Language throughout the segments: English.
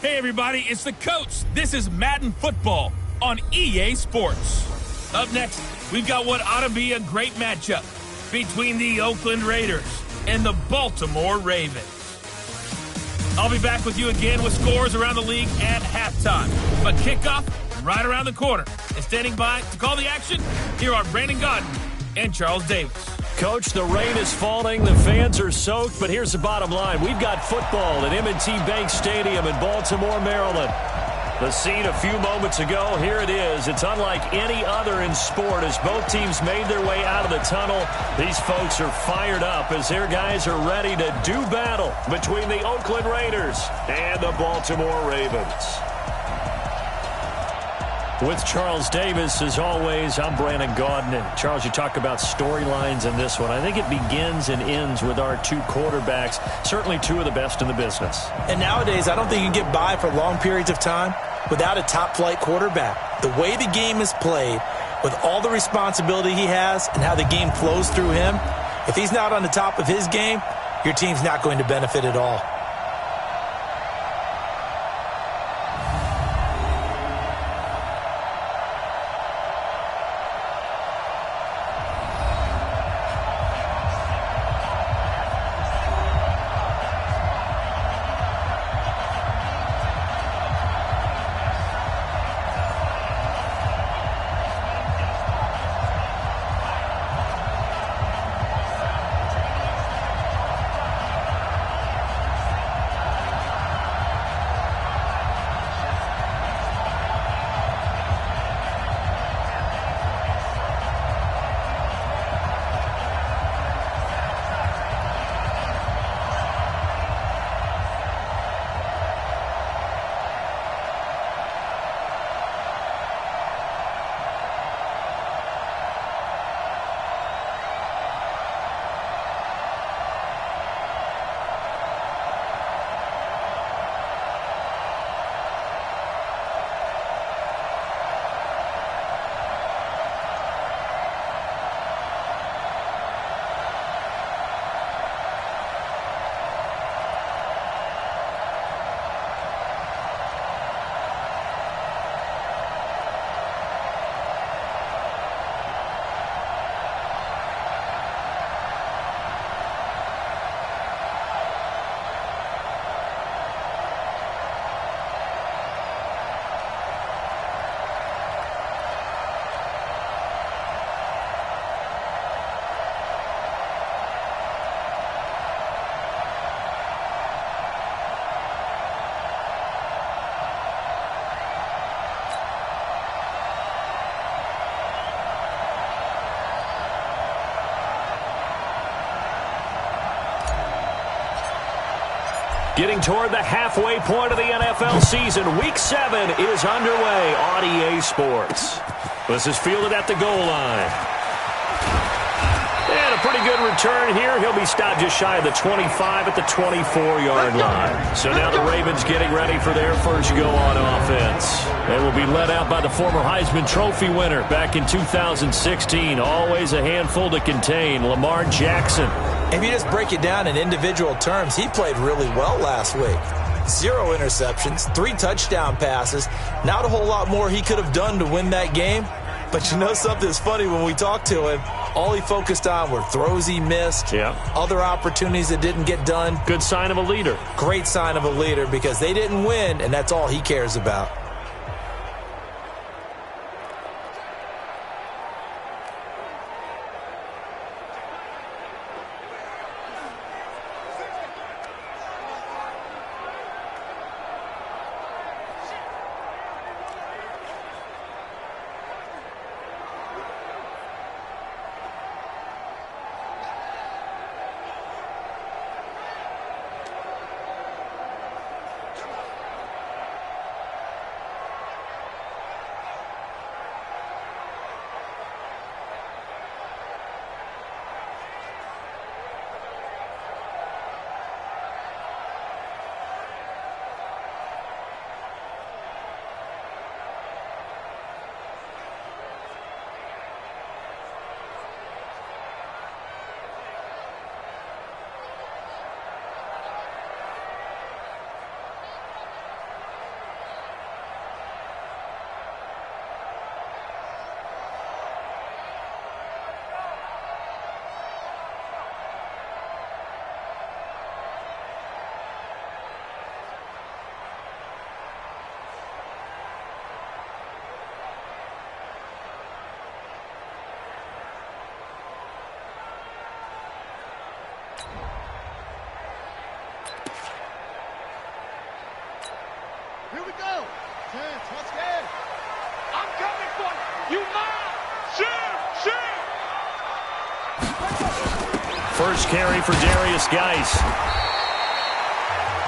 Hey everybody, it's the coach. This is Madden Football on EA Sports. Up next, we've got what ought to be a great matchup between the Oakland Raiders and the Baltimore Ravens. I'll be back with you again with scores around the league at halftime. But kickoff right around the corner. And standing by to call the action, here are Brandon Godden and Charles Davis. Coach, the rain is falling, the fans are soaked, but here's the bottom line. We've got football at M&T Bank Stadium in Baltimore, Maryland. The scene a few moments ago, here it is. It's unlike any other in sport as both teams made their way out of the tunnel. These folks are fired up as their guys are ready to do battle between the Oakland Raiders and the Baltimore Ravens. With Charles Davis, as always, I'm Brandon Gaudin. And Charles, you talk about storylines in this one. I think it begins and ends with our two quarterbacks, certainly two of the best in the business. And nowadays, I don't think you can get by for long periods of time without a top-flight quarterback. The way the game is played, with all the responsibility he has and how the game flows through him, if he's not on the top of his game, your team's not going to benefit at all. Getting toward the halfway point of the NFL season. Week 7 is underway on EA Sports. This is fielded at the goal line. And a pretty good return here. He'll be stopped just shy of the 25 at the 24-yard line. So now the Ravens getting ready for their first go on offense. They will be led out by the former Heisman Trophy winner back in 2016. Always a handful to contain, Lamar Jackson. If you just break it down in individual terms, he played really well last week. 0 interceptions, 3 touchdown passes. Not a whole lot more he could have done to win that game. But you know something's funny when we talked to him, all he focused on were throws he missed, other opportunities that didn't get done. Good sign of a leader. Great sign of a leader because they didn't win, and that's all he cares about. Here we go. 10, let's get. I'm coming for you. You mine. Shoot. First carry for Darius Geis.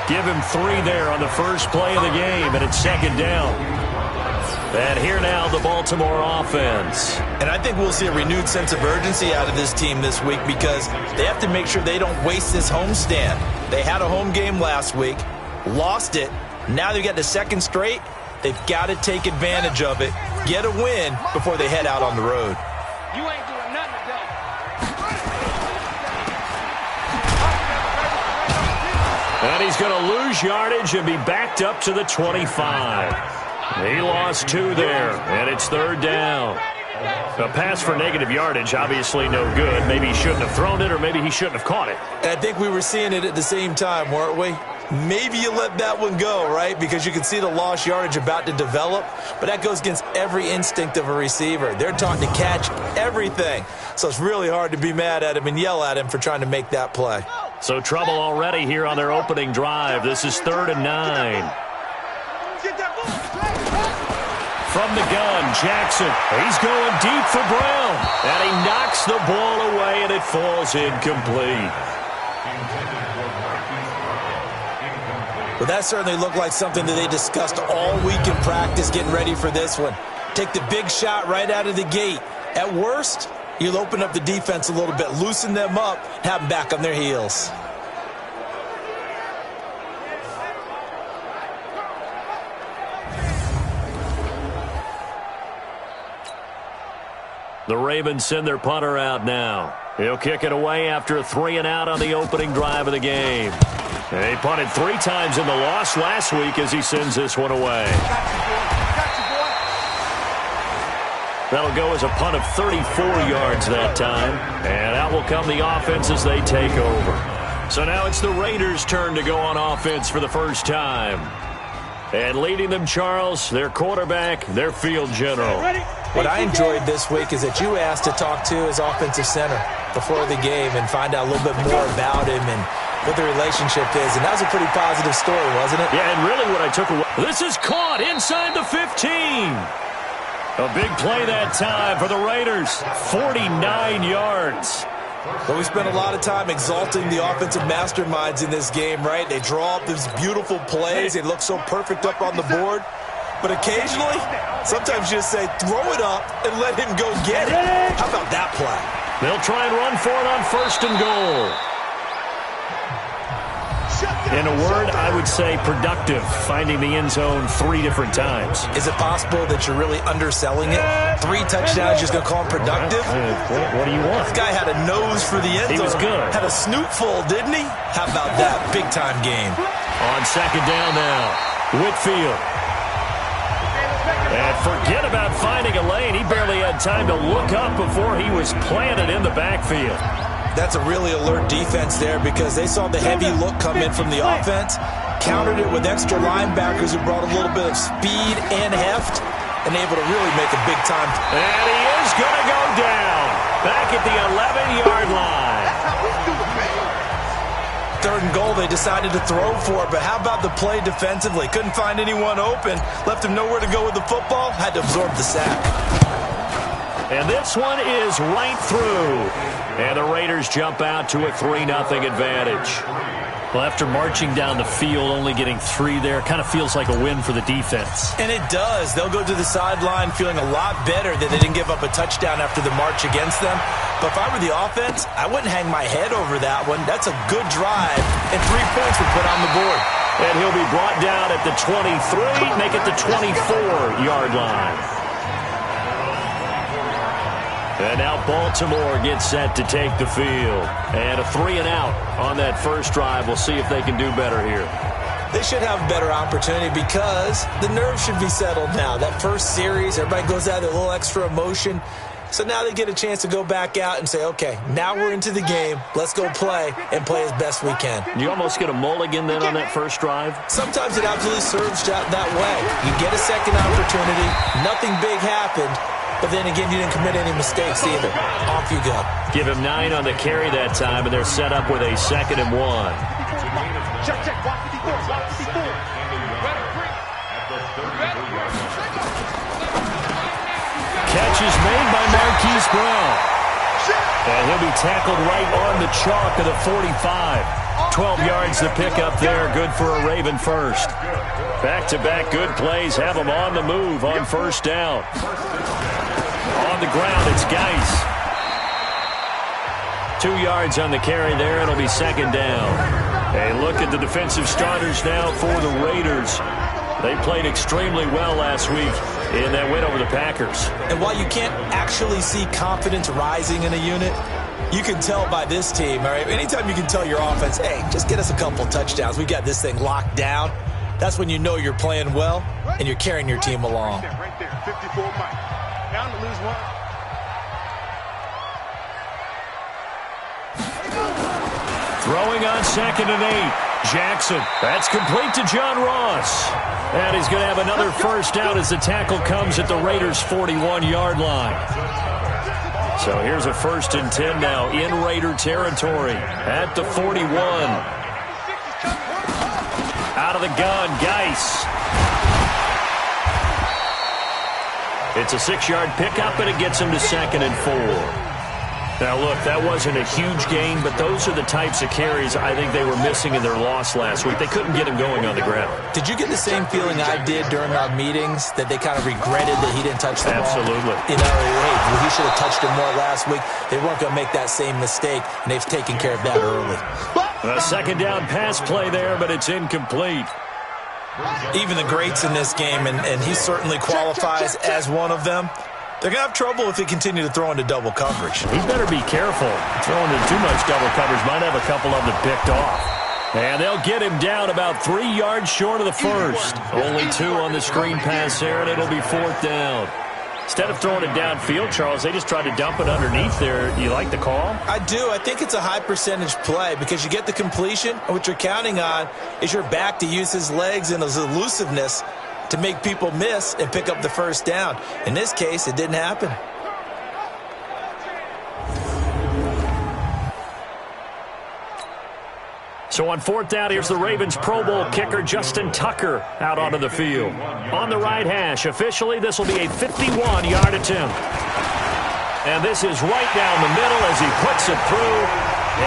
Give him 3 there on the first play of the game, and it's second down. And here now, the Baltimore offense. And I think we'll see a renewed sense of urgency out of this team this week because they have to make sure they don't waste this homestand. They had a home game last week, lost it. Now they've got the second straight. They've got to take advantage of it, get a win before they head out on the road. You ain't doing nothing today. And he's going to lose yardage and be backed up to the 25. He lost 2 there, and it's third down. A pass for negative yardage, obviously no good. Maybe he shouldn't have thrown it, or maybe he shouldn't have caught it. And I think we were seeing it at the same time, weren't we? Maybe you let that one go, right? Because you can see the lost yardage about to develop, but that goes against every instinct of a receiver. They're taught to catch everything, so it's really hard to be mad at him and yell at him for trying to make that play. So trouble already here on their opening drive. This is 3rd and 9. From the gun, Jackson. He's going deep for Brown. And he knocks the ball away, and it falls incomplete. Well, that certainly looked like something that they discussed all week in practice getting ready for this one. Take the big shot right out of the gate. At worst, you'll open up the defense a little bit, loosen them up, have them back on their heels. The Ravens send their punter out now. He'll kick it away after a 3-and-out on the opening drive of the game. And he punted 3 times in the loss last week as he sends this one away. That'll go as a punt of 34 yards that time. And out will come the offense as they take over. So now it's the Raiders' turn to go on offense for the first time. And leading them, Charles, their quarterback, their field general. What I enjoyed this week is that you asked to talk to his offensive center before the game and find out a little bit more about him and what the relationship is. And that was a pretty positive story, wasn't it? Yeah, and really what I took away, this is caught inside the 15. A big play that time for the Raiders, 49 yards. But we spent a lot of time exalting the offensive masterminds in this game, right? They draw up these beautiful plays. They look so perfect up on the board. But occasionally, sometimes you just say, throw it up and let him go get it. How about that play? They'll try and run for it on 1st and goal. In a word, I would say productive, finding the end zone 3 different times. Is it possible that you're really underselling it? 3 touchdowns, just going to call him productive? What do you want? This guy had a nose for the end zone. He was good. Had a snoot full, didn't he? How about that? Big-time game. On 2nd down now, Whitfield. And forget about finding a lane. He barely had time to look up before he was planted in the backfield. That's a really alert defense there because they saw the heavy look come in from the offense, countered it with extra linebackers who brought a little bit of speed and heft, and able to really make a big time. And he is going to go down back at the 11-yard line. 3rd and goal, they decided to throw for it, but how about the play defensively? Couldn't find anyone open, left him nowhere to go with the football, had to absorb the sack. And this one is right through. And the Raiders jump out to a 3-0 advantage. Well, after marching down the field, only getting 3 there, kind of feels like a win for the defense. And it does. They'll go to the sideline feeling a lot better that they didn't give up a touchdown after the march against them. But if I were the offense, I wouldn't hang my head over that one. That's a good drive, and 3 points were put on the board. And he'll be brought down at the 23, make it the 24-yard line. And now Baltimore gets set to take the field. And a 3-and-out on that first drive. We'll see if they can do better here. They should have a better opportunity because the nerves should be settled now. That first series, everybody goes out with a little extra emotion. So now they get a chance to go back out and say, okay, now we're into the game. Let's go play and play as best we can. You almost get a mulligan then on that first drive? Sometimes it absolutely serves that way. You get a second opportunity. Nothing big happened. But then again, you didn't commit any mistakes either. Off you go. Give him 9 on the carry that time, and they're set up with a 2nd and 1. Check, check. Watch 54. Watch 54. is made by Marquise Brown. And he'll be tackled right on the chalk of the 45. 12 yards to pick up there. Good for a Raven first. Back-to-back good plays have them on the move on first down. On the ground, it's Geis. 2 yards on the carry there. It'll be second down. A look at the defensive starters now for the Raiders. They played extremely well last week in that win over the Packers. And while you can't actually see confidence rising in a unit, you can tell by this team, all right? Anytime you can tell your offense, hey, just get us a couple touchdowns. We got this thing locked down. That's when you know you're playing well and you're carrying your team along. Right there, 54 Mike. Down to lose one. Throwing on 2nd and 8. Jackson. That's complete to John Ross. And he's going to have another first down as the tackle comes at the Raiders' 41-yard line. So here's a 1st and 10 now in Raider territory at the 41. Out of the gun, Geis. It's a 6-yard pickup, and it gets him to 2nd and 4. Now, look, that wasn't a huge gain, but those are the types of carries I think they were missing in their loss last week. They couldn't get him going on the ground. Did you get the same feeling I did during our meetings, that they kind of regretted that he didn't touch the ball? Absolutely. You know, hey, he should have touched it more last week. They weren't going to make that same mistake, and they've taken care of that early. A second down pass play there, but it's incomplete. Even the greats in this game, and he certainly qualifies as one of them, they're going to have trouble if they continue to throw into double coverage. He better be careful. Throwing into too much double coverage might have a couple of them picked off. And they'll get him down about 3 yards short of the first. Only 2 on the screen pass there, and it'll be 4th down. Instead of throwing it downfield, Charles, they just tried to dump it underneath there. Do you like the call? I do. I think it's a high-percentage play because you get the completion, and what you're counting on is your back to use his legs and his elusiveness to make people miss and pick up the first down. In this case, it didn't happen. So on 4th down, here's the Ravens Pro Bowl kicker Justin Tucker out onto the field. On the right hash, officially, this will be a 51-yard attempt. And this is right down the middle as he puts it through.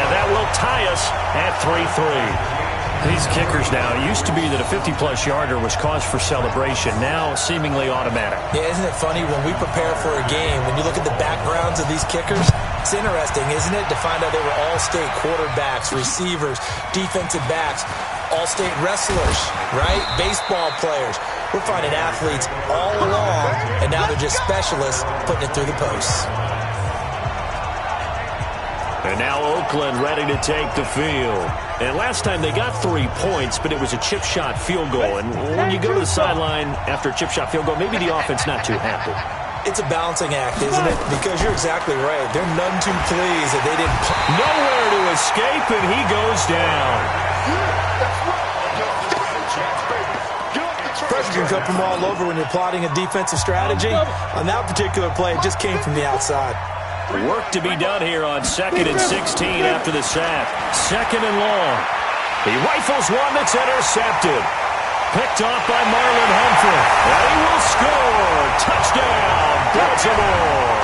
And that will tie us at 3-3. These kickers now, it used to be that a 50-plus yarder was cause for celebration. Now, seemingly automatic. Yeah, isn't it funny when we prepare for a game, when you look at the backgrounds of these kickers, it's interesting, isn't it, to find out they were all-state quarterbacks, receivers, defensive backs, all-state wrestlers, right? Baseball players. We're finding athletes all along, and now they're just specialists putting it through the posts. And now Oakland ready to take the field. And last time they got 3 points, but it was a chip shot field goal. And when you go to the sideline after a chip shot field goal, maybe the offense not too happy. It's a balancing act, isn't it? Because you're exactly right. They're none too pleased that they didn't... Nowhere to escape, and he goes down. Pressure can come from all over when you're plotting a defensive strategy. On that particular play, it just came from the outside. Work to be done here on 2nd and 16 after the sack. 2nd and long. He rifles one that's intercepted. Picked off by Marlon Humphrey. And he will score. Touchdown, Baltimore.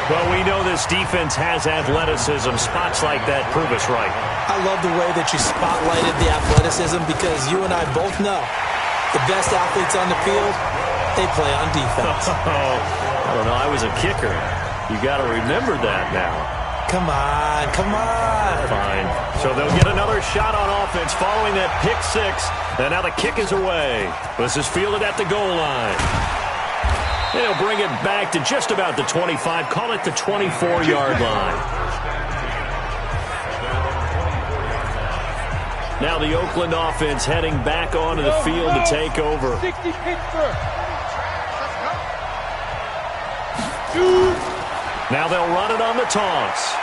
Well, we know this defense has athleticism. Spots like that prove us right. I love the way that you spotlighted the athleticism because you and I both know the best athletes on the field, they play on defense. I don't know. I was a kicker. You got to remember that now. Come on, come on. Fine. So they'll get another shot on offense following that pick 6. And now the kick is away. This is fielded at the goal line. They'll bring it back to just about the 25. Call it the 24-yard line. Now the Oakland offense heading back onto the field to take over. 60 Pittsburgh. Now they'll run it on the taunts.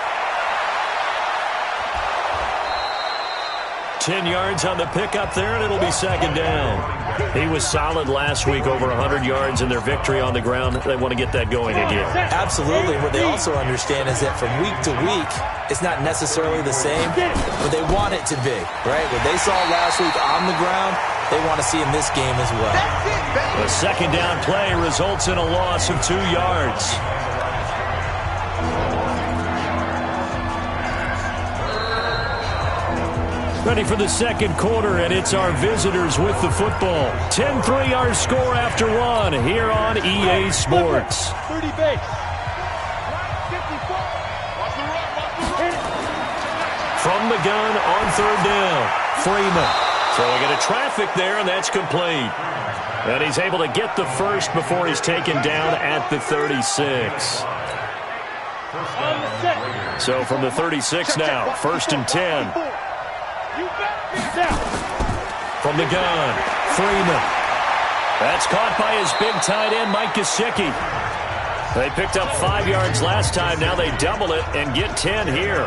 10 yards on the pickup there, and it'll be second down. He was solid last week, over 100 yards in their victory on the ground. They want to get that going again. Absolutely. What they also understand is that from week to week, it's not necessarily the same, but they want it to be, right? What they saw last week on the ground, they want to see in this game as well. The second down play results in a loss of 2 yards. Ready for the second quarter, and it's our visitors with the football. 10-3 our score after one here on EA Sports. 30 base. From the gun on third down, Freeman throwing into traffic there, and that's complete. And he's able to get the first before he's taken down at the 36. So from the 36 now, 1st and 10. From the gun, Freeman. That's caught by his big tight end, Mike Gesicki. They picked up 5 yards last time. Now they double it and get 10 here.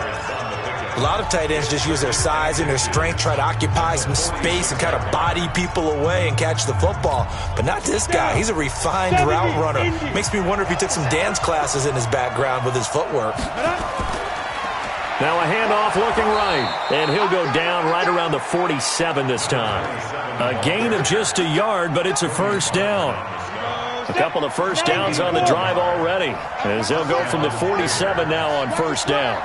A lot of tight ends just use their size and their strength, try to occupy some space and kind of body people away and catch the football. But not this guy. He's a refined route runner. Makes me wonder if he took some dance classes in his background with his footwork. Now a handoff looking right, and he'll go down right around the 47 this time. A gain of just a yard, but it's a first down. A couple of first downs on the drive already, as they'll go from the 47 now on first down.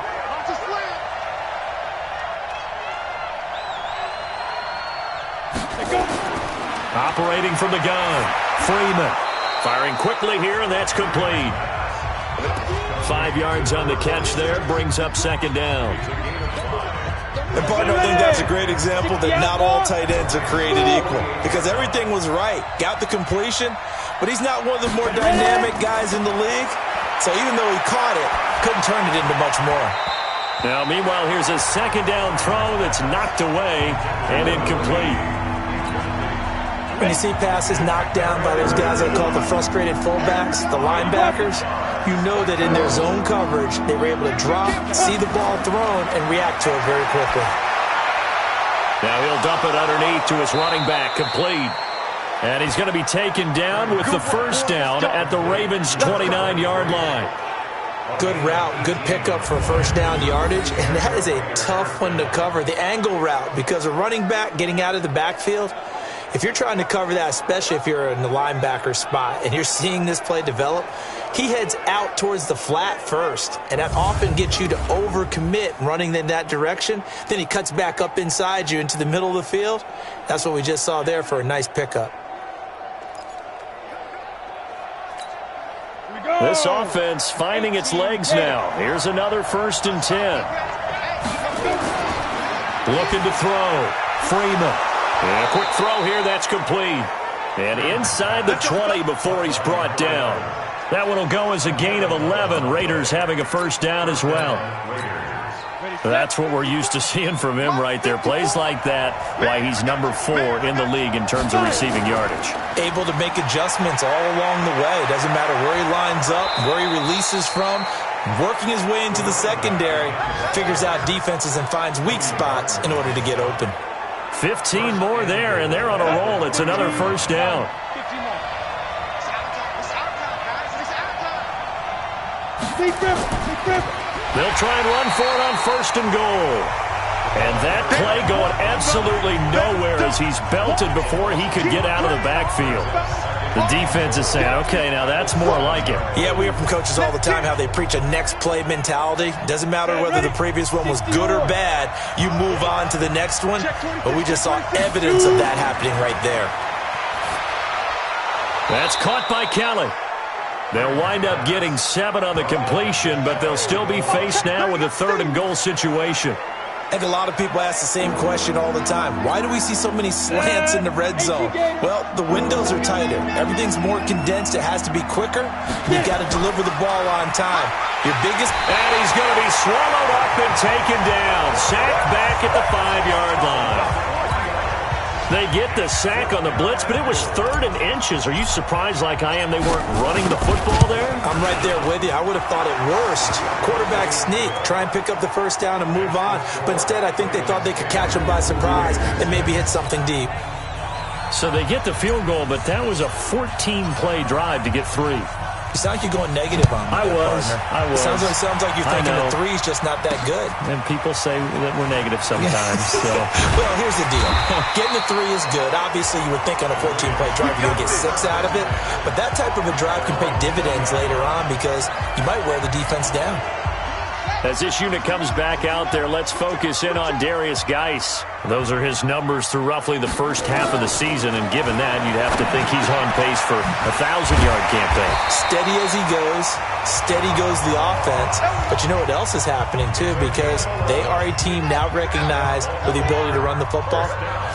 Operating from the gun, Freeman. Firing quickly here, and that's complete. 5 yards on the catch there, brings up second down. And partner, I think that's a great example that not all tight ends are created equal, because everything was right. Got the completion, but he's not one of the more dynamic guys in the league. So even though he caught it, couldn't turn it into much more. Now, meanwhile, here's a second down throw that's knocked away and incomplete. When you see passes knocked down by those guys I call the frustrated fullbacks, the linebackers, you know that in their zone coverage, they were able to drop, see the ball thrown, and react to it very quickly. Now he'll dump it underneath to his running back, complete. And he's going to be taken down with the first down at the Ravens' 29-yard line. Good route, good pickup for first down yardage, and that is a tough one to cover, the angle route, because a running back getting out of the backfield, if you're trying to cover that, especially if you're in the linebacker spot and you're seeing this play develop, he heads out towards the flat first, and that often gets you to overcommit running in that direction. Then he cuts back up inside you into the middle of the field. That's what we just saw there for a nice pickup. This offense finding its legs now. Here's another 1st and 10. Looking to throw. Freeman. And a quick throw here, that's complete. And inside the 20 before he's brought down. That one will go as a gain of 11. Raiders having a first down as well. That's what we're used to seeing from him right there. Plays like that, why he's number 4 in the league in terms of receiving yardage. Able to make adjustments all along the way. Doesn't matter where he lines up, where he releases from. Working his way into the secondary, figures out defenses and finds weak spots in order to get open. 15 more there, and they're on a roll. It's another first down. They'll try and run for it on 1st and goal. And that play going absolutely nowhere as he's belted before he could get out of the backfield. The defense is saying, okay, now that's more like it. Yeah, we hear from coaches all the time how they preach a next play mentality. Doesn't matter whether the previous one was good or bad. You move on to the next one. But we just saw evidence of that happening right there. That's caught by Kelly. They'll wind up getting 7 on the completion, but they'll still be faced now with a 3rd and goal situation. I think a lot of people ask the same question all the time. Why do we see so many slants in the red zone? Well, the windows are tighter. Everything's more condensed. It has to be quicker. You've got to deliver the ball on time. Your biggest... And he's going to be swallowed up and taken down. Sacked back at the 5-yard line. They get the sack on the blitz, but it was 3rd and inches. Are you surprised like I am they weren't running the football there? I'm right there with you. I would have thought it worst. Quarterback sneak, try and pick up the first down and move on. But instead, I think they thought they could catch him by surprise and maybe hit something deep. So they get the field goal, but that was a 14-play drive to get 3. You sound like you're going negative on me. I was. It sounds like you're thinking the three's just not that good. And people say that we're negative sometimes. So. Well, here's the deal. Getting the three is good. Obviously, you would think on a 14-play drive you're going to get 6 out of it. But that type of a drive can pay dividends later on because you might wear the defense down. As this unit comes back out there, let's focus in on Darius Geis. Those are his numbers through roughly the first half of the season, and given that, you'd have to think he's on pace for a 1,000-yard campaign. Steady as he goes, steady goes the offense. But you know what else is happening, too, because they are a team now recognized with the ability to run the football.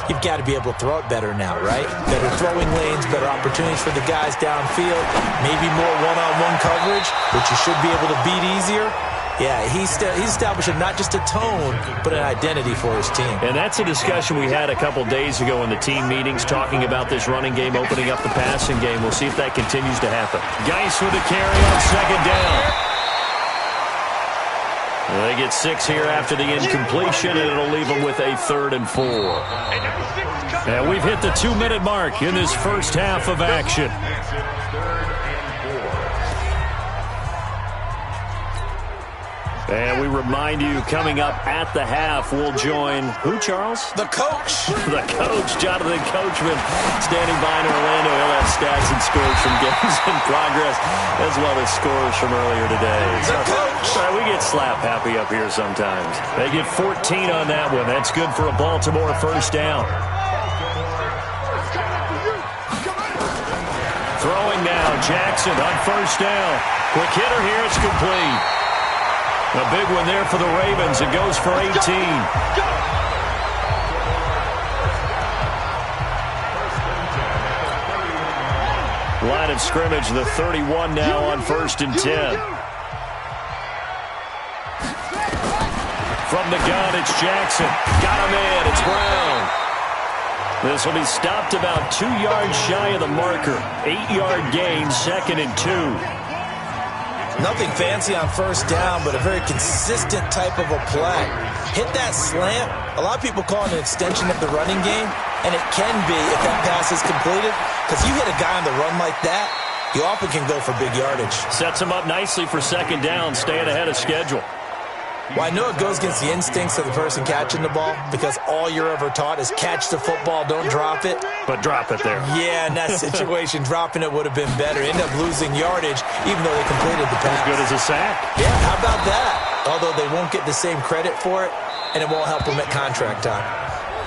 You've got to be able to throw it better now, right? Better throwing lanes, better opportunities for the guys downfield, maybe more one-on-one coverage, which you should be able to beat easier. Yeah, he's establishing not just a tone, but an identity for his team. And that's a discussion we had a couple days ago in the team meetings, talking about this running game, opening up the passing game. We'll see if that continues to happen. Geis with a carry on second down. They get 6 here after the incompletion, and it'll leave them with a 3rd and 4. And we've hit the 2-minute mark in this first half of action. And we remind you, coming up at the half, we'll join who, Charles? The coach. The coach, Jonathan Coachman, standing by in Orlando. He'll have stats and scores from games in progress, as well as scores from earlier today. The coach. We get slap happy up here sometimes. They get 14 on that one. That's good for a Baltimore first down. Throwing now, Jackson on first down. Quick hitter here, it's complete. A big one there for the Ravens. It goes for 18. Line of scrimmage, the 31 now on 1st and 10. From the gun, it's Jackson. Got him in. It's Brown. This will be stopped about 2 yards shy of the marker. 8-yard gain, 2nd and 2. Nothing fancy on first down, but a very consistent type of a play. Hit that slant. A lot of people call it an extension of the running game, and it can be if that pass is completed, because you hit a guy on the run like that, you often can go for big yardage. Sets him up nicely for 2nd down, staying ahead of schedule. Well, I know it goes against the instincts of the person catching the ball, because all you're ever taught is catch the football, don't drop it. But drop it there. Yeah, in that situation, dropping it would have been better. End up losing yardage, even though they completed the pass. As good as a sack. Yeah, how about that? Although they won't get the same credit for it, and it won't help them at contract time.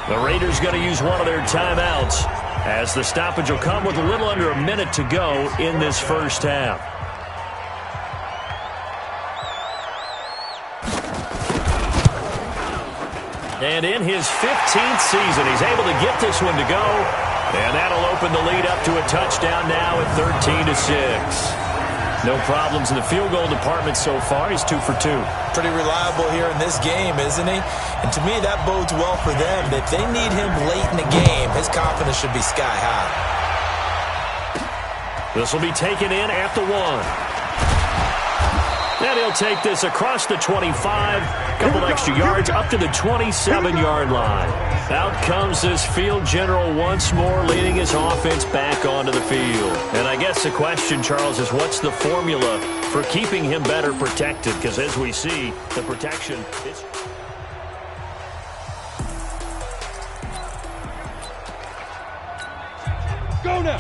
The Raiders going to use one of their timeouts, as the stoppage will come with a little under a minute to go in this first half. And in his 15th season, he's able to get this one to go. And that'll open the lead up to a touchdown now at 13-6. No problems in the field goal department so far. He's 2 for 2. Pretty reliable here in this game, isn't he? And to me, that bodes well for them. If they need him late in the game, his confidence should be sky high. This will be taken in at the 1. And he'll take this across the 25, couple extra yards up to the 27-yard line. Out comes this field general once more, leading his offense back onto the field. And I guess the question, Charles, is what's the formula for keeping him better protected? Because as we see, the protection is...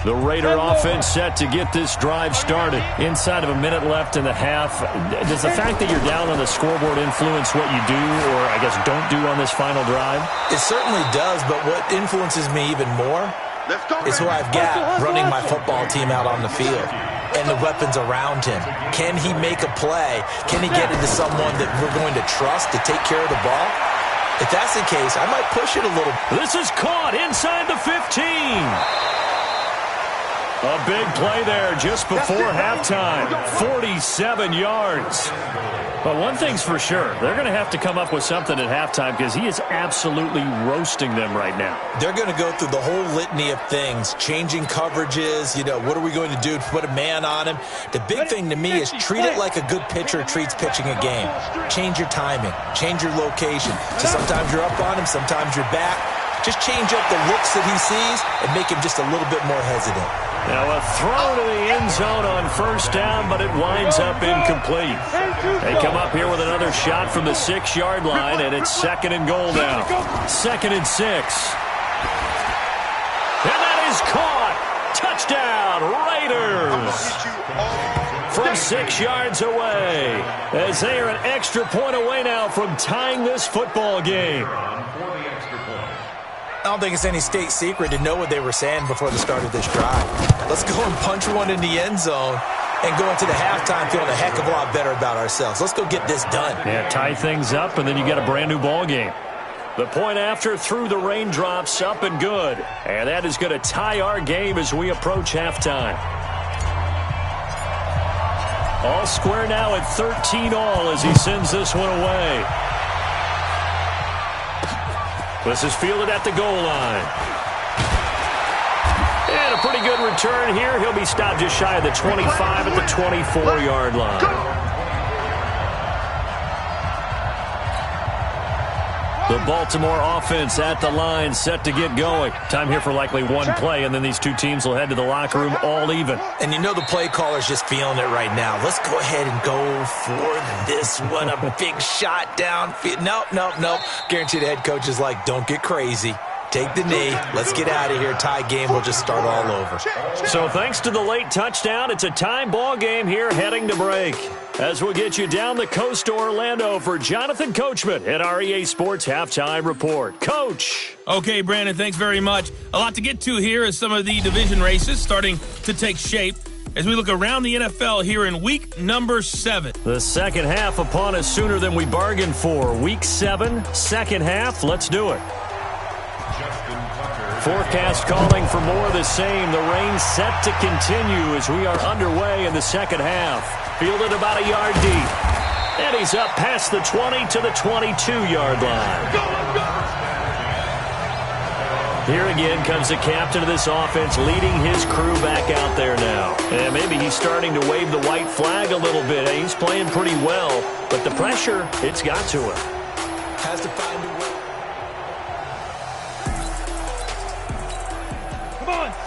The Raider offense set to get this drive started. Inside of a minute left in the half. Does the fact that you're down on the scoreboard influence what you do, or I guess don't do on this final drive? It certainly does, but what influences me even more is who I've got running my football team out on the field and the weapons around him. Can he make a play? Can he get into someone that we're going to trust to take care of the ball? If that's the case, I might push it a little. This is caught inside the 15. A big play there just before halftime. 47 yards. But one thing's for sure, they're going to have to come up with something at halftime because he is absolutely roasting them right now. They're going to go through the whole litany of things, changing coverages, what are we going to do to put a man on him? The big thing to me is treat it like a good pitcher treats pitching a game. Change your timing, change your location. So sometimes you're up on him, sometimes you're back. Just change up the looks that he sees and make him just a little bit more hesitant. Now a throw to the end zone on first down, but it winds up incomplete. They come up here with another shot from the 6-yard line, and it's 2nd and goal now. 2nd and 6. And that is caught. Touchdown, Raiders. From 6 yards away, as they are an extra point away now from tying this football game. I don't think it's any state secret to know what they were saying before the start of this drive. Let's go and punch one in the end zone and go into the halftime feeling a heck of a lot better about ourselves. Let's go get this done. Yeah, tie things up, and then you get a brand-new ball game. The point after through the raindrops, up and good. And that is going to tie our game as we approach halftime. All square now at 13 all as he sends this one away. This is fielded at the goal line. And a pretty good return here. He'll be stopped just shy of the 25 at the 24-yard line. The Baltimore offense at the line, set to get going. Time here for likely one play, and then these two teams will head to the locker room all even. And you know the play caller's just feeling it right now. Let's go ahead and go for this one. A big shot downfield. Nope. Guarantee the head coach is like, don't get crazy. Take the knee. Let's get out of here. Tie game. We'll just start all over. So thanks to the late touchdown, it's a time ball game here heading to break. As we'll get you down the coast to Orlando for Jonathan Coachman at our EA Sports Halftime Report. Coach. Okay, Brandon, thanks very much. A lot to get to here as some of the division races starting to take shape as we look around the NFL here in week number 7. The second half upon us sooner than we bargained for. Week 7, second half. Let's do it. Forecast calling for more of the same. The rain set to continue as we are underway in the second half. Fielded about a yard deep. And he's up past the 20 to the 22-yard line. Here again comes the captain of this offense leading his crew back out there now. And maybe he's starting to wave the white flag a little bit. He's playing pretty well, but the pressure, it's got to him. Has to find a way.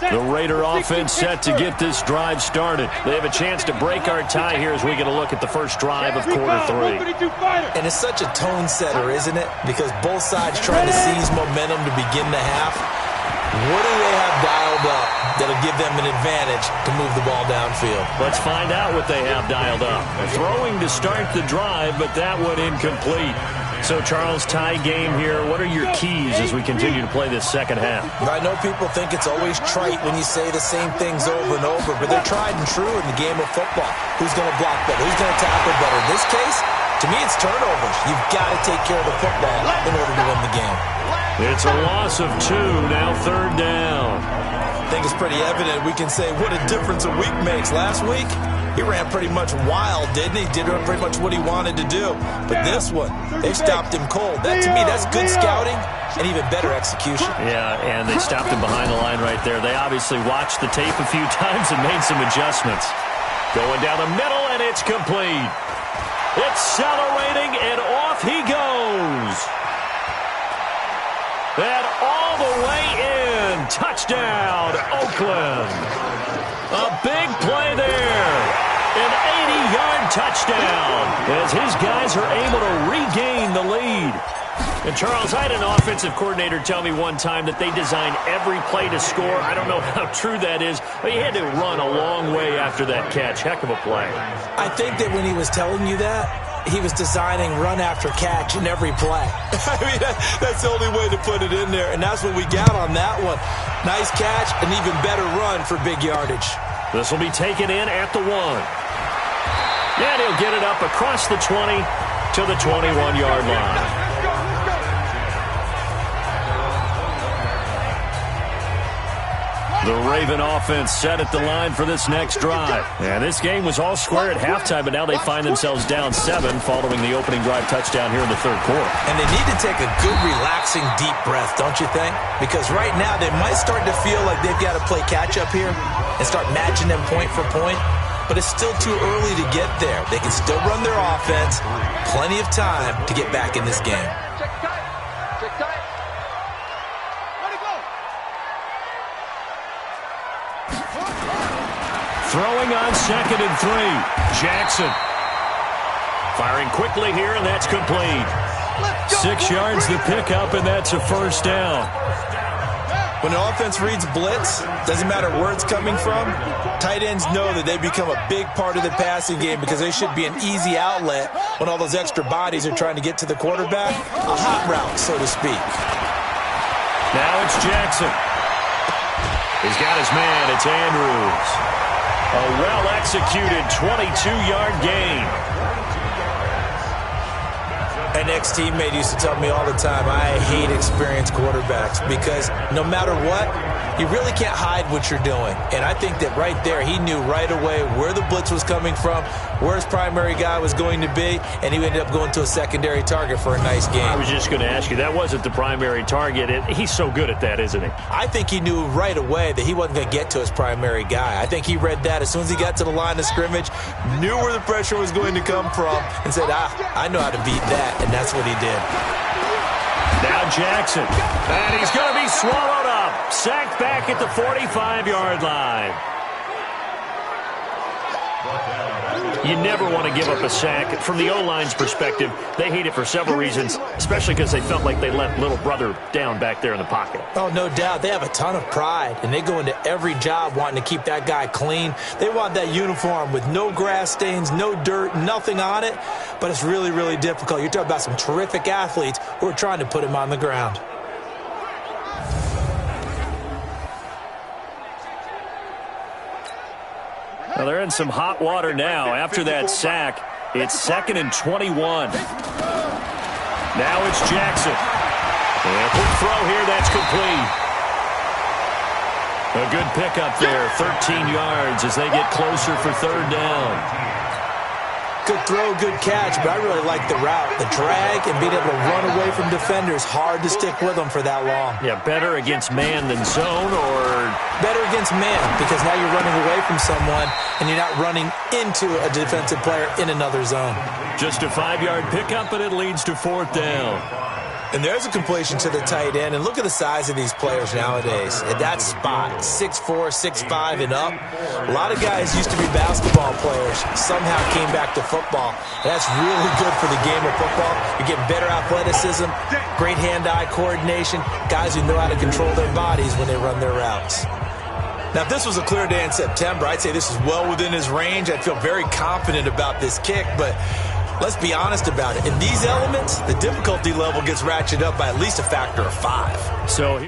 The Raider offense set to get this drive started. They have a chance to break our tie here as we get a look at the first drive of quarter 3. And it's such a tone setter, isn't it? Because both sides trying to seize momentum to begin the half. What do they have dialed up that'll give them an advantage to move the ball downfield? Let's find out what they have dialed up. Throwing to start the drive, but that one incomplete. So, Charles, tie game here. What are your keys as we continue to play this second half? I know people think it's always trite when you say the same things over and over, but they're tried and true in the game of football. Who's going to block better? Who's going to tackle better? In this case, to me, it's turnovers. You've got to take care of the football in order to win the game. It's a loss of 2, now third down. I think it's pretty evident. We can say what a difference a week makes. Last week, he ran pretty much wild, didn't he? Did pretty much what he wanted to do. But this one, they stopped him cold. That, to me, that's good scouting and even better execution. Yeah, and they stopped him behind the line right there. They obviously watched the tape a few times and made some adjustments. Going down the middle, and it's complete. Accelerating, and off he goes. And all the way in. Touchdown, Oakland. A big play there. An 80-yard touchdown as his guys are able to regain the lead. And, Charles, I had an offensive coordinator tell me one time that they design every play to score. I don't know how true that is, but he had to run a long way after that catch. Heck of a play. I think that when he was telling you that, he was designing run after catch in every play. I mean, that's the only way to put it in there, and that's what we got on that one. Nice catch, an even better run for big yardage. This will be taken in at the 1. And he'll get it up across the 20 to the 21-yard line. The Raven offense set at the line for this next drive. And this game was all square at halftime, but now they find themselves down 7 following the opening drive touchdown here in the third quarter. And they need to take a good, relaxing, deep breath, don't you think? Because right now they might start to feel like they've got to play catch-up here and start matching them point for point. But it's still too early to get there. They can still run their offense. Plenty of time to get back in this game. Throwing on 2nd and 3. Jackson. Firing quickly here, and that's complete. 6 yards the pickup, and that's a first down. When an offense reads blitz, doesn't matter where it's coming from, tight ends know that they become a big part of the passing game because they should be an easy outlet when all those extra bodies are trying to get to the quarterback. A hot route, so to speak. Now it's Jackson. He's got his man. It's Andrews. A well-executed 22-yard gain. An ex-teammate used to tell me all the time, I hate experienced quarterbacks because no matter what, you really can't hide what you're doing. And I think that right there, he knew right away where the blitz was coming from, where his primary guy was going to be, and he ended up going to a secondary target for a nice game. I was just going to ask you, that wasn't the primary target. He's so good at that, isn't he? I think he knew right away that he wasn't going to get to his primary guy. I think he read that as soon as he got to the line of scrimmage, knew where the pressure was going to come from, and said, I know how to beat that, and that's what he did. Now Jackson, and he's going to be swallowed up. Sacked back at the 45-yard line. You never want to give up a sack. From the O-line's perspective, they hate it for several reasons, especially because they felt like they let little brother down back there in the pocket. Oh, no doubt. They have a ton of pride, and they go into every job wanting to keep that guy clean. They want that uniform with no grass stains, no dirt, nothing on it, but it's really, really difficult. You're talking about some terrific athletes who are trying to put him on the ground. Well, they're in some hot water now. After that sack, it's 2nd and 21. Now it's Jackson. And quick throw here, that's complete. A good pickup there, 13 yards as they get closer for 3rd down. Good throw, good catch, but I really like the route. The drag and being able to run away from defenders, hard to stick with them for that long. Yeah, better against man than zone, or better against man, because now you're running away from someone and you're not running into a defensive player in another zone. Just a 5-yard pickup, and it leads to 4th down. And there's a completion to the tight end. And look at the size of these players nowadays. At that spot, 6'4", 6'5", and up. A lot of guys used to be basketball players, somehow came back to football. And that's really good for the game of football. You get better athleticism, great hand-eye coordination, guys who know how to control their bodies when they run their routes. Now, if this was a clear day in September, I'd say this is well within his range. I'd feel very confident about this kick, but let's be honest about it. In these elements, the difficulty level gets ratcheted up by at least a factor of 5. So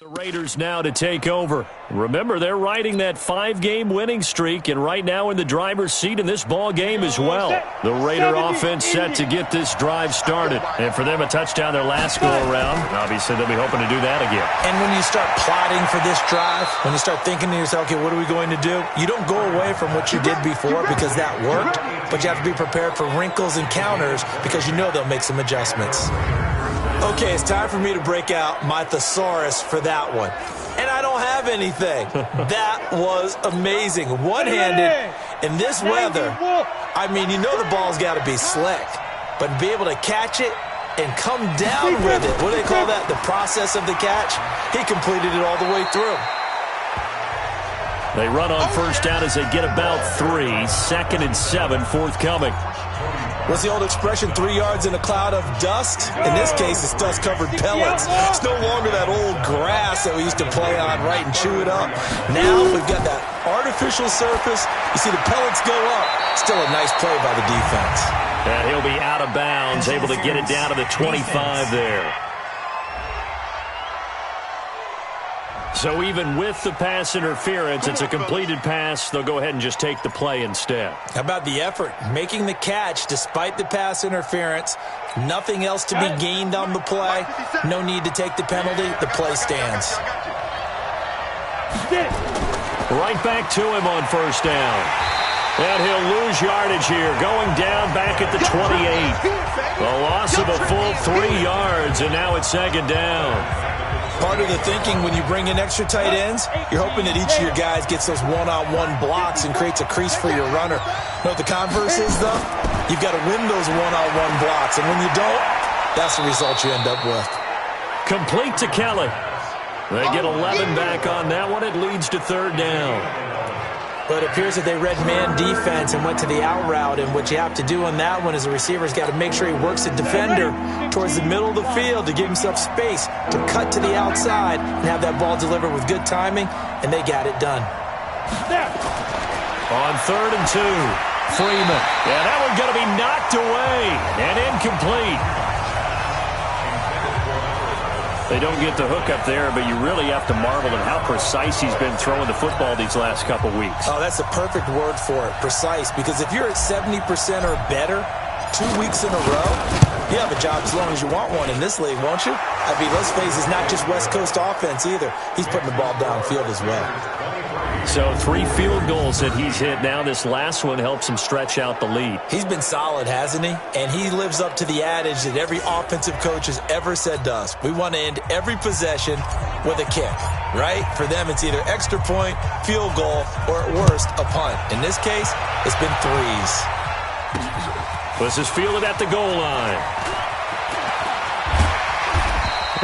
The Raiders now to take over. Remember, they're riding that 5-game winning streak, and right now in the driver's seat in this ball game as well. The Raider offense set to get this drive started. And for them, a touchdown their last go-around. Obviously, they'll be hoping to do that again. And when you start plotting for this drive, when you start thinking to yourself, okay, what are we going to do? You don't go away from what you did before because that worked, but you have to be prepared for wrinkles and counters because you know they'll make some adjustments. Okay, it's time for me to break out my thesaurus for that one. And I don't have anything. That was amazing. One-handed in this weather. I mean, you know the ball's got to be slick. But to be able to catch it and come down with it, what do they call that? The process of the catch? He completed it all the way through. They run on first down as they get about 3. 2nd and 7 forthcoming. What's the old expression, 3 yards in a cloud of dust? In this case, it's dust-covered pellets. It's no longer that old grass that we used to play on, right, and chew it up. Now we've got that artificial surface. You see the pellets go up. Still a nice play by the defense. And he'll be out of bounds, able to get it down to the 25 there. So even with the pass interference, it's a completed pass. They'll go ahead and just take the play instead. How about the effort? Making the catch despite the pass interference. Nothing else to be gained on the play. No need to take the penalty. The play stands. Right back to him on first down. And he'll lose yardage here, going down back at the 28. A loss of a full 3 yards, and now it's 2nd down. Part of the thinking when you bring in extra tight ends, you're hoping that each of your guys gets those one-on-one blocks and creates a crease for your runner. You know what the converse is, though? You've got to win those one-on-one blocks, and when you don't, that's the result you end up with. Complete to Kelly. They get 11 back on that one. It leads to 3rd down. But it appears that they read man defense and went to the out route, and what you have to do on that one is the receiver's got to make sure he works the defender towards the middle of the field to give himself space to cut to the outside and have that ball delivered with good timing, and they got it done. On 3rd and 2, Freeman. Yeah, that one's going to be knocked away and incomplete. They don't get the hook up there, but you really have to marvel at how precise he's been throwing the football these last couple weeks. Oh, that's the perfect word for it, precise, because if you're at 70% or better 2 weeks in a row, you have a job as long as you want one in this league, won't you? I mean, let's face it, it's not just West Coast offense either. He's putting the ball downfield as well. So 3 field goals that he's hit now. This last one helps him stretch out the lead. He's been solid, hasn't he? And he lives up to the adage that every offensive coach has ever said to us. We want to end every possession with a kick, right? For them, it's either extra point, field goal, or at worst, a punt. In this case, it's been 3s. This is fielded at the goal line.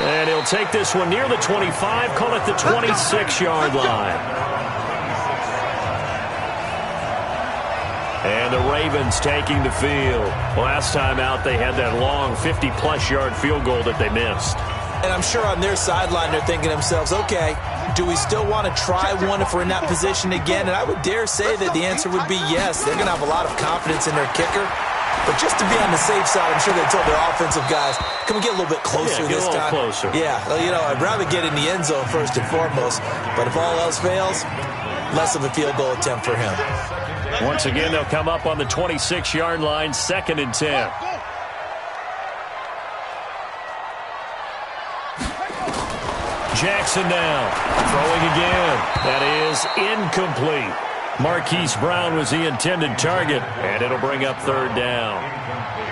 And he'll take this one near the 25, call it the 26-yard line. And the Ravens taking the field. Last time out, they had that long 50-plus yard field goal that they missed. And I'm sure on their sideline, they're thinking to themselves, okay, do we still want to try one if we're in that position again? And I would dare say that the answer would be yes. They're going to have a lot of confidence in their kicker. But just to be on the safe side, I'm sure they told their offensive guys, can we get a little bit closer this time? Closer. Yeah, you know, I'd rather get in the end zone first and foremost. But if all else fails, less of a field goal attempt for him. Once again, they'll come up on the 26-yard line, 2nd and 10. Jackson now, throwing again. That is incomplete. Marquise Brown was the intended target, and it'll bring up 3rd down.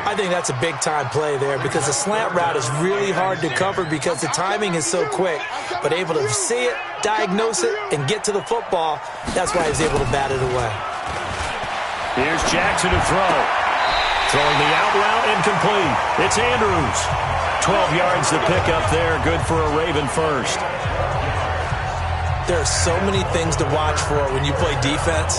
I think that's a big-time play there because the slant route is really hard to cover because the timing is so quick. But able to see it, diagnose it, and get to the football, that's why he was able to bat it away. Here's Jackson to throw. Throwing the out route, incomplete. It's Andrews. 12 yards to pick up there. Good for a Raven first. There are so many things to watch for when you play defense.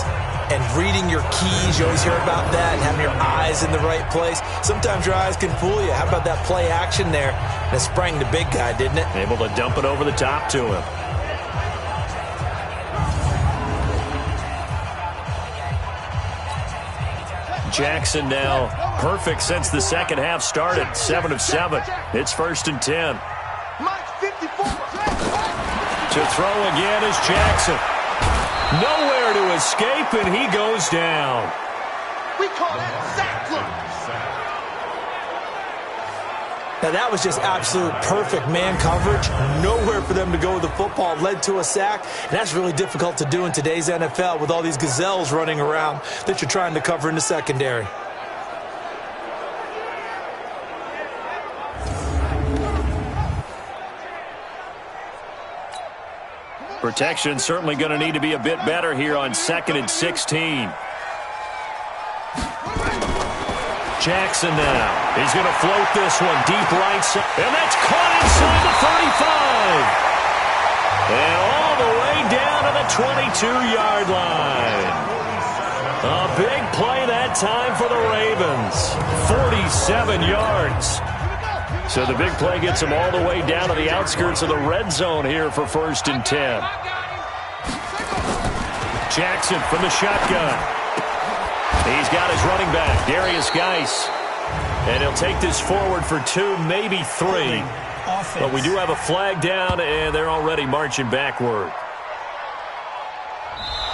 And reading your keys, you always hear about that, and having your eyes in the right place. Sometimes your eyes can fool you. How about that play action there? And it sprang the big guy, didn't it? Able to dump it over the top to him. Jackson now perfect since the second half started. 7 of 7. It's 1st and 10. To throw again is Jackson. Nowhere to escape, and he goes down. We call that sack look. Now, that was just absolute perfect man coverage. Nowhere for them to go with the football. Led to a sack. And that's really difficult to do in today's NFL with all these gazelles running around that you're trying to cover in the secondary. Protection certainly going to need to be a bit better here on 2nd and 16. Jackson now. He's going to float this one deep right side. And that's caught inside the 35. And all the way down to the 22-yard line. A big play that time for the Ravens. 47 yards. So the big play gets him all the way down to the outskirts of the red zone here for 1st and 10. Jackson from the shotgun. He's got his running back, Darius Geis. And he'll take this forward for 2, maybe 3. But we do have a flag down, and they're already marching backward.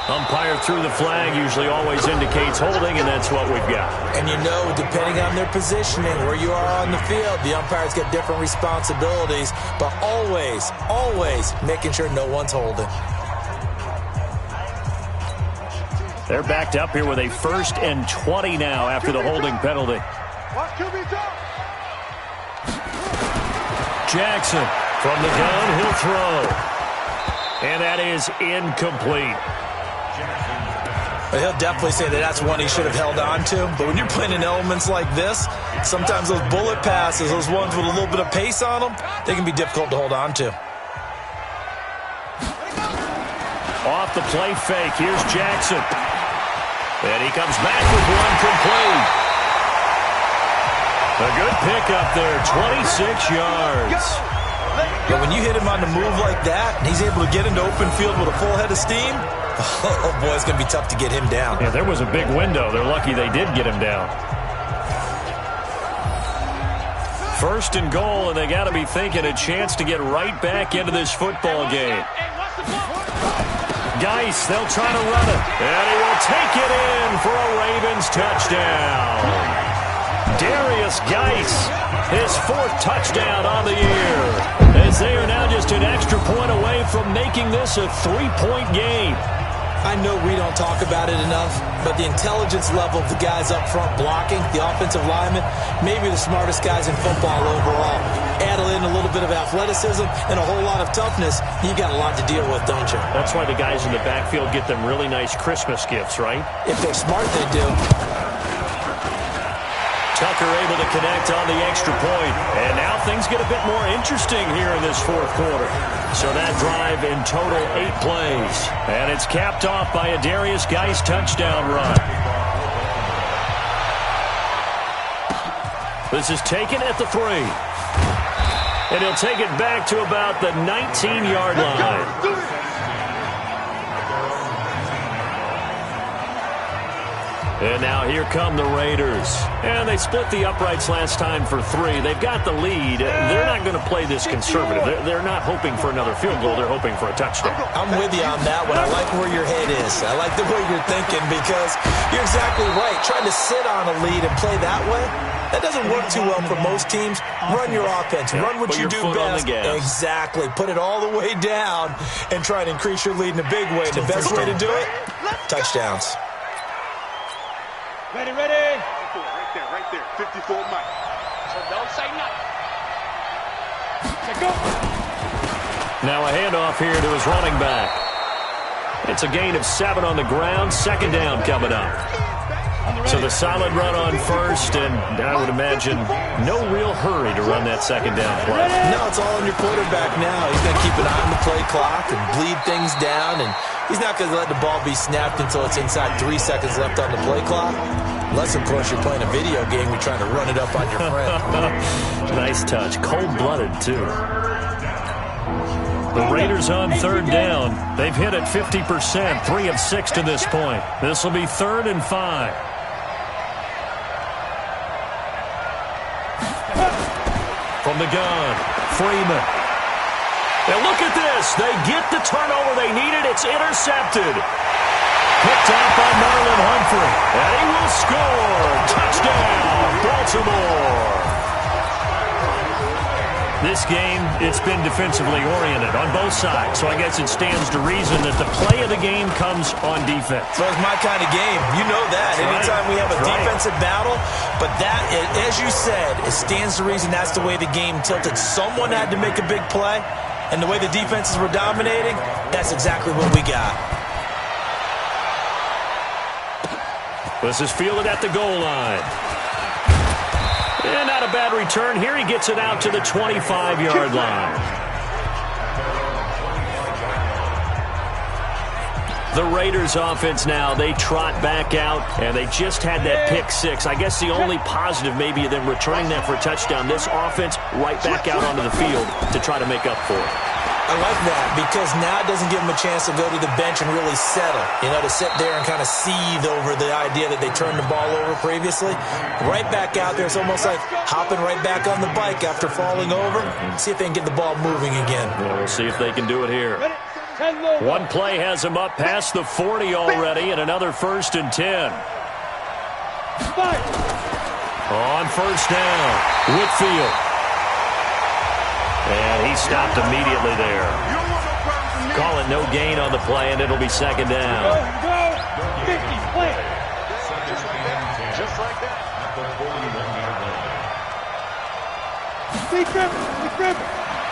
Umpire threw the flag, usually always indicates holding, and that's what we've got. And you know, depending on their positioning, where you are on the field, the umpires get different responsibilities, but always, always making sure no one's holding. They're backed up here with a 1st and 20 now after the holding penalty. Jackson from the gun, he'll throw. And that is incomplete. He'll definitely say that that's one he should have held on to. But when you're playing in elements like this, sometimes those bullet passes, those ones with a little bit of pace on them, they can be difficult to hold on to. Off the play fake, here's Jackson. And he comes back with one complete. A good pickup there, 26 yards. But when you hit him on the move like that, and he's able to get into open field with a full head of steam, oh boy, it's going to be tough to get him down. Yeah, there was a big window. They're lucky they did get him down. 1st and goal, and they got to be thinking a chance to get right back into this football game. Geis, they'll try to run it. And he will take it in for a Ravens touchdown. Darius Geis, his 4th touchdown on the year. As they are now just an extra point away from making this a 3-point game. I know we don't talk about it enough, but the intelligence level of the guys up front blocking, the offensive linemen, maybe the smartest guys in football overall. Add in a little bit of athleticism and a whole lot of toughness, you got a lot to deal with, don't you? That's why the guys in the backfield get them really nice Christmas gifts, right? If they're smart, they do. Tucker able to connect on the extra point. And now things get a bit more interesting here in this 4th quarter. So that drive in total 8 plays. And it's capped off by a Darius Geis touchdown run. This is taken at the 3. And he'll take it back to about the 19-yard line. And now here come the Raiders. And they split the uprights last time for 3. They've got the lead. They're not going to play this conservative. They're not hoping for another field goal. They're hoping for a touchdown. I'm with you on that one. I like where your head is. I like the way you're thinking because you're exactly right. Trying to sit on a lead and play that way, that doesn't work too well for most teams. Run your offense. Run what you do best. Exactly. Put it all the way down and try and increase your lead in a big way. The best way to do it, touchdowns. Ready, ready. Right there. 54 Mike. So don't say nothing. Okay, go. Now a handoff here to his running back. It's a gain of 7 on the ground. 2nd down coming up. So the solid run on 1st, and I would imagine no real hurry to run that 2nd down play. No, it's all on your quarterback now. He's going to keep an eye on the play clock and bleed things down, and he's not going to let the ball be snapped until it's inside 3 seconds left on the play clock. Unless, of course, you're playing a video game, you're trying to run it up on your friend. Nice touch. Cold-blooded, too. The Raiders on 3rd down. They've hit it 50%, 3 of 6 to this point. This will be 3rd and 5. From the gun, Freeman. And look at this. They get the turnover they needed. It's intercepted. Picked off by Marlon Humphrey. And he will score. Touchdown, Baltimore. This game, it's been defensively oriented on both sides, so I guess it stands to reason that the play of the game comes on defense. So it's my kind of game. You know that. That's Anytime right. we have a That's right. defensive battle, but that, as you said, it stands to reason that's the way the game tilted. Someone had to make a big play, and the way the defenses were dominating, that's exactly what we got. This is fielded at the goal line. And not a bad return here. He gets it out to the 25-yard line. The Raiders offense now, they trot back out, and they just had that pick six. I guess the only positive maybe of them returning that for a touchdown. This offense right back out onto the field to try to make up for it. I like that because now it doesn't give them a chance to go to the bench and really settle, to sit there and kind of seethe over the idea that they turned the ball over previously. Right back out there, it's almost like hopping right back on the bike after falling over. See if they can get the ball moving again. Well, we'll see if they can do it here. One play has him up past the 40 already, and another 1st and 10. On first down, Whitfield. And he stopped immediately there. Call it no gain on the play, and it'll be 2nd down. Go, 50, play. Just like that.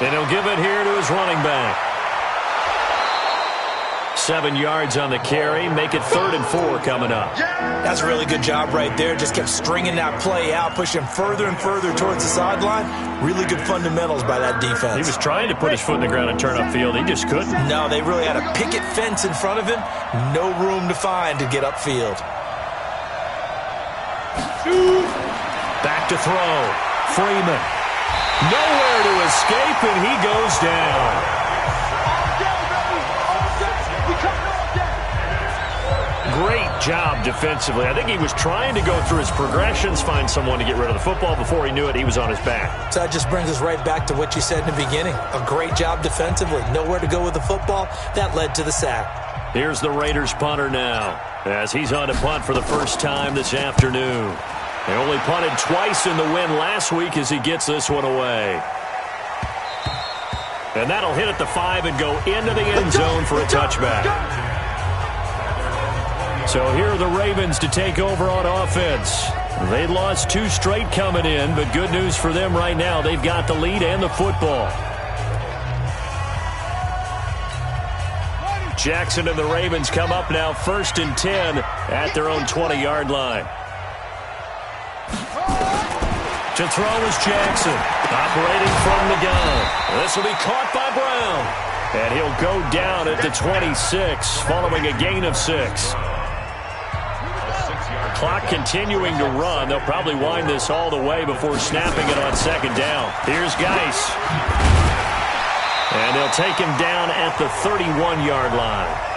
And he'll give it here to his running back. 7 yards on the carry. Make it 3rd and 4 coming up. That's a really good job right there. Just kept stringing that play out, pushing him further and further towards the sideline. Really good fundamentals by that defense. He was trying to put his foot in the ground and turn upfield. He just couldn't. No, they really had a picket fence in front of him. No room to find to get upfield. Back to throw. Freeman. Nowhere to escape, and he goes down. Great job defensively. I think he was trying to go through his progressions, find someone to get rid of the football. Before he knew it, he was on his back. So that just brings us right back to what you said in the beginning. A great job defensively. Nowhere to go with the football. That led to the sack. Here's the Raiders punter now, as he's on to punt for the first time this afternoon. They only punted twice in the win last week as he gets this one away. And that'll hit at the 5 and go into the end zone for a touchback. So here are the Ravens to take over on offense. They lost 2 straight coming in, but good news for them right now. They've got the lead and the football. Jackson and the Ravens come up now 1st and 10 at their own 20-yard line. To throw is Jackson, operating from the gun. This will be caught by Brown. And he'll go down at the 26, following a gain of 6. Clock continuing to run. They'll probably wind this all the way before snapping it on 2nd down. Here's Geis. And they'll take him down at the 31-yard line.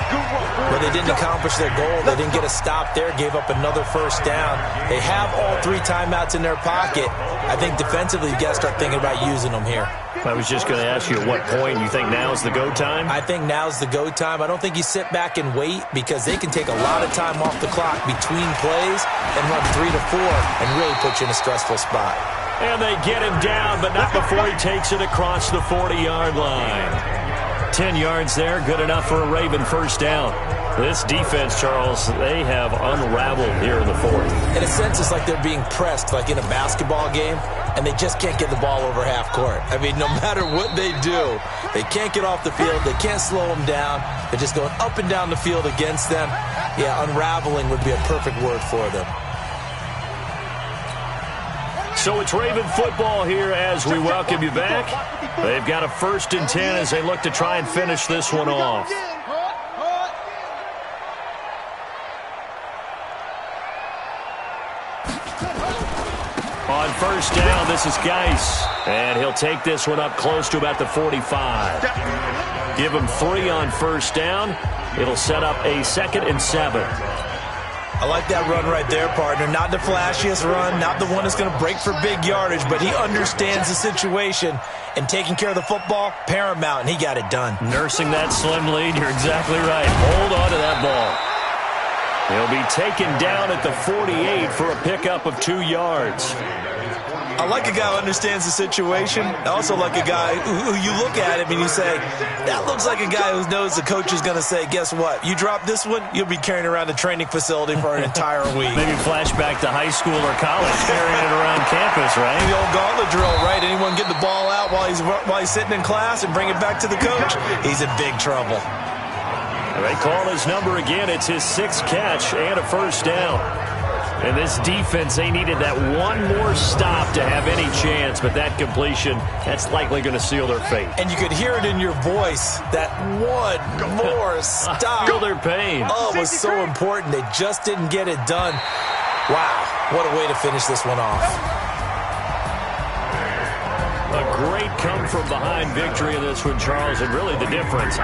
But they didn't accomplish their goal. They didn't get a stop there, gave up another 1st down. They have all 3 timeouts in their pocket. I think defensively you've got to start thinking about using them here. I was just going to ask you at what point you think now is the go time? I think now's the go time. I don't think you sit back and wait because they can take a lot of time off the clock between plays and run 3 to 4 and really put you in a stressful spot. And they get him down, but not before he takes it across the 40-yard line. 10 yards there, good enough for a Raven 1st down. This defense, Charles, they have unraveled here in the 4th. In a sense, it's like they're being pressed like in a basketball game, and they just can't get the ball over half court. I mean, no matter what they do, they can't get off the field. They can't slow them down. They're just going up and down the field against them. Yeah, unraveling would be a perfect word for them. So it's Raven football here as we welcome you back. They've got a 1st and 10 as they look to try and finish this one off. On 1st down, this is Geis. And he'll take this one up close to about the 45. Give him 3 on 1st down. It'll set up a 2nd and 7. I like that run right there, partner. Not the flashiest run, not the one that's going to break for big yardage, but he understands the situation, and taking care of the football, paramount, and he got it done. Nursing that slim lead, you're exactly right. Hold on to that ball. He'll be taken down at the 48 for a pickup of 2 yards. I like a guy who understands the situation. I also like a guy who you look at him and you say, that looks like a guy who knows the coach is going to say, guess what? You drop this one, you'll be carrying around the training facility for an entire week. Maybe flashback to high school or college, carrying it around campus, right? The old gauntlet drill, right? Anyone get the ball out while he's sitting in class and bring it back to the coach? He's in big trouble. They call his number again. It's his 6th catch and a first down. And this defense, they needed that one more stop to have any chance, but that completion, that's likely going to seal their fate. And you could hear it in your voice, that one more stop. Feel their pain. Oh, it was so important. They just didn't get it done. Wow, what a way to finish this one off. A great come-from-behind victory in this one, Charles, and really the difference.